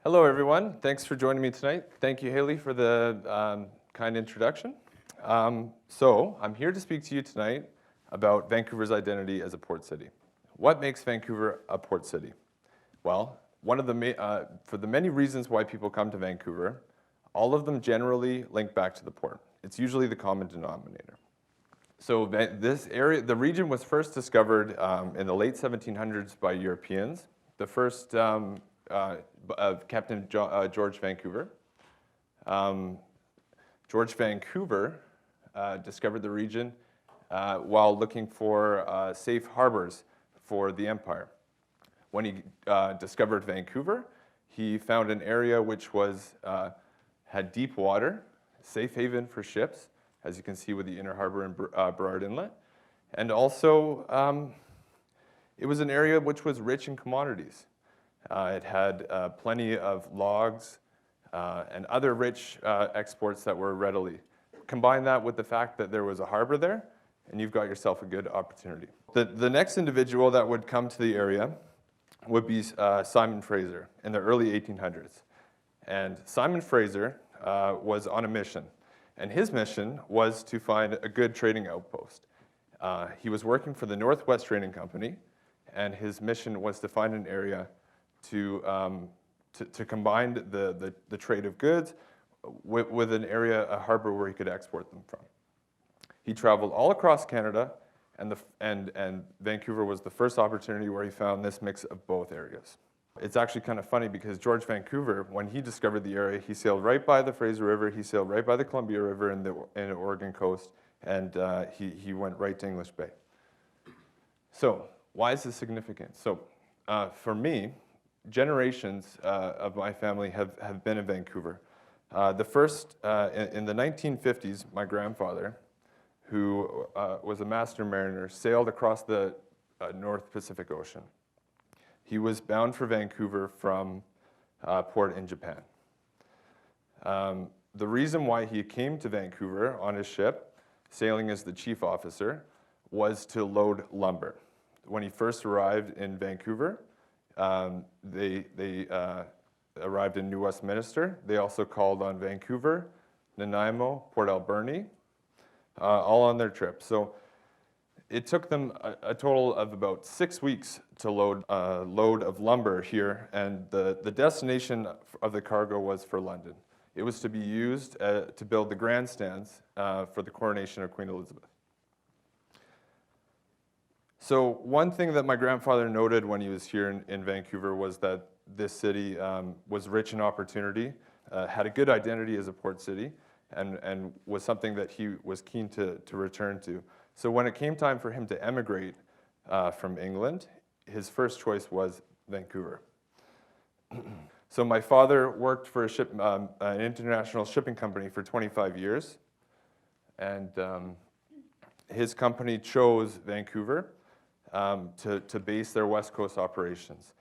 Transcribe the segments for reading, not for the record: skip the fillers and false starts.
Hello, everyone. Thanks for joining me tonight. Thank you, Haley, for the kind introduction. So I'm here to speak to you tonight about Vancouver's identity as a port city. What makes Vancouver a port city? Well, for the many reasons why people come to Vancouver, all of them generally link back to the port. It's usually the common denominator. So this area, the region was first discovered in the late 1700s by Europeans. The first Captain George Vancouver. George Vancouver discovered the region while looking for safe harbors for the empire. When he discovered Vancouver, he found an area which had deep water, safe haven for ships, as you can see with the inner harbor and Burrard Inlet. And also, it was an area which was rich in commodities. It had plenty of logs and other rich exports that were readily. Combine that with the fact that there was a harbor there, and you've got yourself a good opportunity. The next individual that would come to the area would be Simon Fraser in the early 1800s. And Simon Fraser was on a mission, and his mission was to find a good trading outpost. He was working for the Northwest Trading Company, and his mission was to find an area to combine the trade of goods with an area, a harbor where he could export them from. He traveled all across Canada, and Vancouver was the first opportunity where he found this mix of both areas. It's actually kind of funny because George Vancouver, when he discovered the area, he sailed right by the Fraser River, he sailed right by the Columbia River and the Oregon coast, and he went right to English Bay. So why is this significant? So for me, generations of my family have been in Vancouver. The first, in the 1950s, my grandfather, who was a master mariner, sailed across the North Pacific Ocean. He was bound for Vancouver from port in Japan. The reason why he came to Vancouver on his ship, sailing as the chief officer, was to load lumber. When he first arrived in Vancouver, they arrived in New Westminster. They also called on Vancouver, Nanaimo, Port Alberni, all on their trip. So it took them a total of about 6 weeks to load a load of lumber here, and the destination of the cargo was for London. It was to be used to build the grandstands for the coronation of Queen Elizabeth. So one thing that my grandfather noted when he was here in Vancouver was that this city was rich in opportunity, had a good identity as a port city, and was something that he was keen to return to. So when it came time for him to emigrate from England, his first choice was Vancouver. So my father worked for an international shipping company for 25 years, and his company chose Vancouver to base their West Coast operations.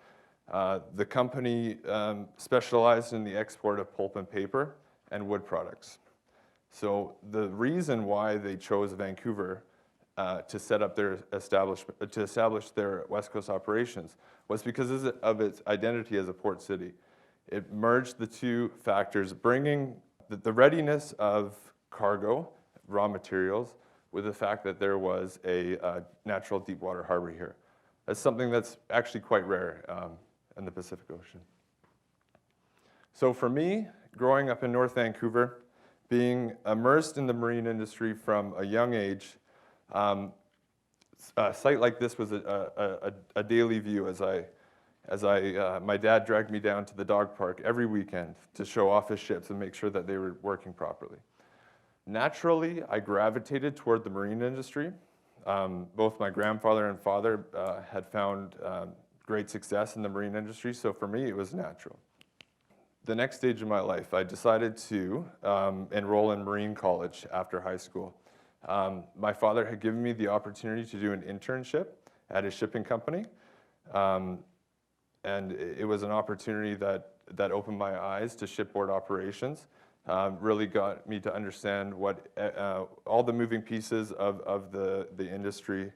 The company specialized in the export of pulp and paper and wood products. So the reason why they chose Vancouver to establish their West Coast operations was because of its identity as a port city. It merged the two factors, bringing the readiness of cargo, raw materials, with the fact that there was a natural deep water harbor here. That's something that's actually quite rare in the Pacific Ocean. So for me, growing up in North Vancouver, being immersed in the marine industry from a young age, a site like this was a daily view as my dad dragged me down to the dog park every weekend to show off his ships and make sure that they were working properly. Naturally, I gravitated toward the marine industry. Both my grandfather and father had found great success in the marine industry, so for me, it was natural. The next stage of my life, I decided to enroll in Marine College after high school. My father had given me the opportunity to do an internship at a shipping company, and it was an opportunity that opened my eyes to shipboard operations. Really got me to understand what all the moving pieces of the industry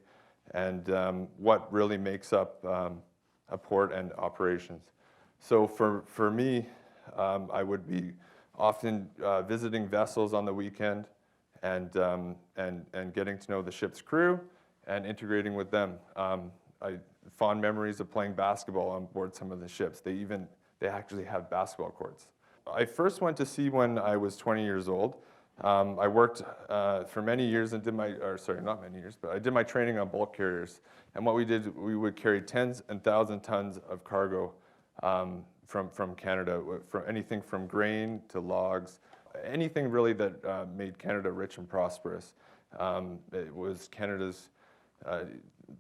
and what really makes up a port and operations. So for me, I would be often visiting vessels on the weekend and getting to know the ship's crew and integrating with them. Fond memories of playing basketball on board some of the ships. They actually have basketball courts. I first went to sea when I was 20 years old. I worked for many years and not many years, but I did my training on bulk carriers. And what we did, we would carry tens and thousands tons of cargo from Canada, from anything from grain to logs, anything really that made Canada rich and prosperous. It was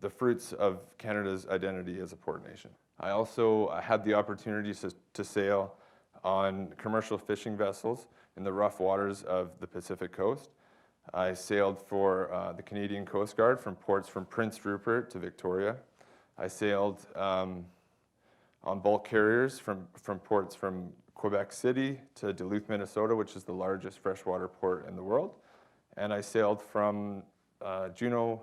the fruits of Canada's identity as a port nation. I also had the opportunity to sail on commercial fishing vessels in the rough waters of the Pacific coast. I sailed for the Canadian Coast Guard from ports from Prince Rupert to Victoria. I sailed on bulk carriers from ports from Quebec City to Duluth, Minnesota, which is the largest freshwater port in the world. And I sailed from Juneau,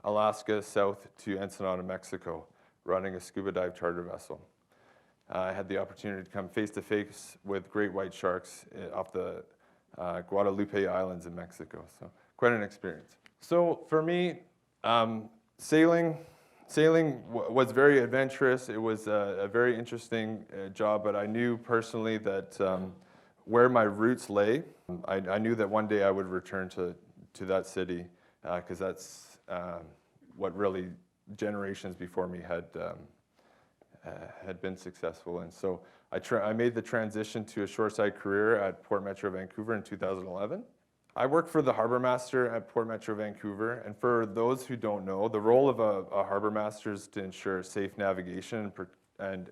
Alaska, south to Ensenada, Mexico, running a scuba dive charter vessel. I had the opportunity to come face to face with great white sharks off the Guadalupe Islands in Mexico. So quite an experience. So for me, sailing was very adventurous. It was a very interesting job, but I knew personally that where my roots lay, I knew that one day I would return to that city because that's what really generations before me had been successful. And so I made the transition to a shoreside career at Port Metro Vancouver in 2011. I work for the Harbour Master at Port Metro Vancouver, and for those who don't know, the role of a Harbour Master is to ensure safe navigation and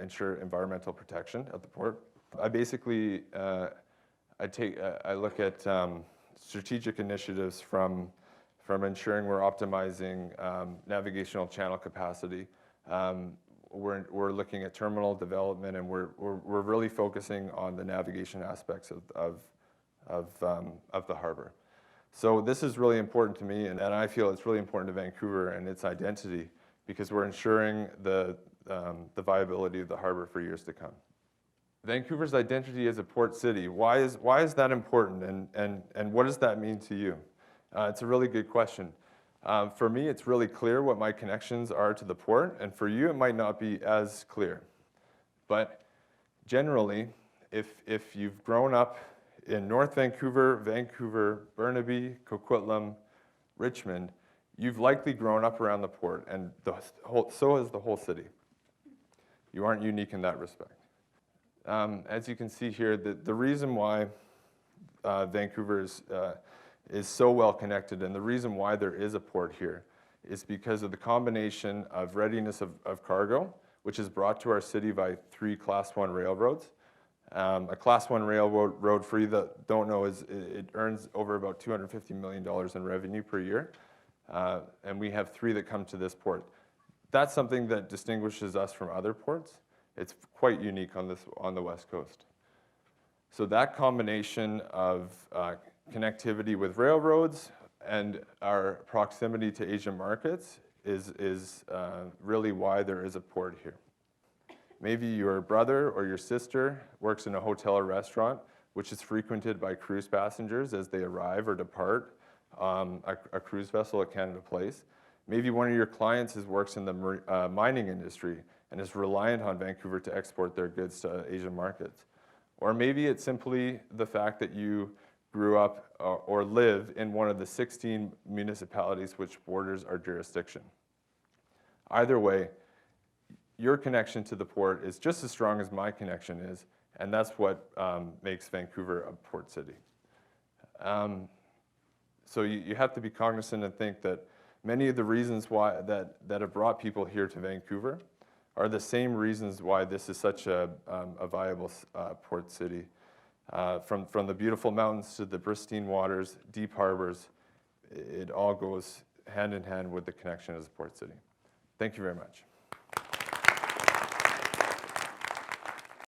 ensure environmental protection at the port. I basically, I look at strategic initiatives from ensuring we're optimizing navigational channel capacity. We're looking at terminal development, and we're really focusing on the navigation aspects of the harbor. So this is really important to me, and I feel it's really important to Vancouver and its identity because we're ensuring the viability of the harbor for years to come. Vancouver's identity as a port city, why is that important, and what does that mean to you? It's a really good question. For me, it's really clear what my connections are to the port, and for you, it might not be as clear. But generally, if you've grown up in North Vancouver, Vancouver, Burnaby, Coquitlam, Richmond, you've likely grown up around the port, and so has the whole city. You aren't unique in that respect. As you can see here, the reason why Vancouver is so well connected, and the reason why there is a port here, is because of the combination of readiness of cargo, which is brought to our city by 3 Class 1 railroads. A Class 1 railroad, for you that don't know, it earns over about $250 million in revenue per year, and we have 3 that come to this port. That's something that distinguishes us from other ports. It's quite unique on the West Coast. So that combination of connectivity with railroads and our proximity to Asian markets is really why there is a port here. Maybe your brother or your sister works in a hotel or restaurant, which is frequented by cruise passengers as they arrive or depart a cruise vessel at Canada Place. Maybe one of your clients works in the mining industry and is reliant on Vancouver to export their goods to Asian markets. Or maybe it's simply the fact that you grew up or live in one of the 16 municipalities which borders our jurisdiction. Either way, your connection to the port is just as strong as my connection is, and that's what makes Vancouver a port city. So you have to be cognizant and think that many of the reasons why that have brought people here to Vancouver are the same reasons why this is such a viable port city. From the beautiful mountains to the pristine waters, deep harbors, it all goes hand in hand with the connection as a port city. Thank you very much.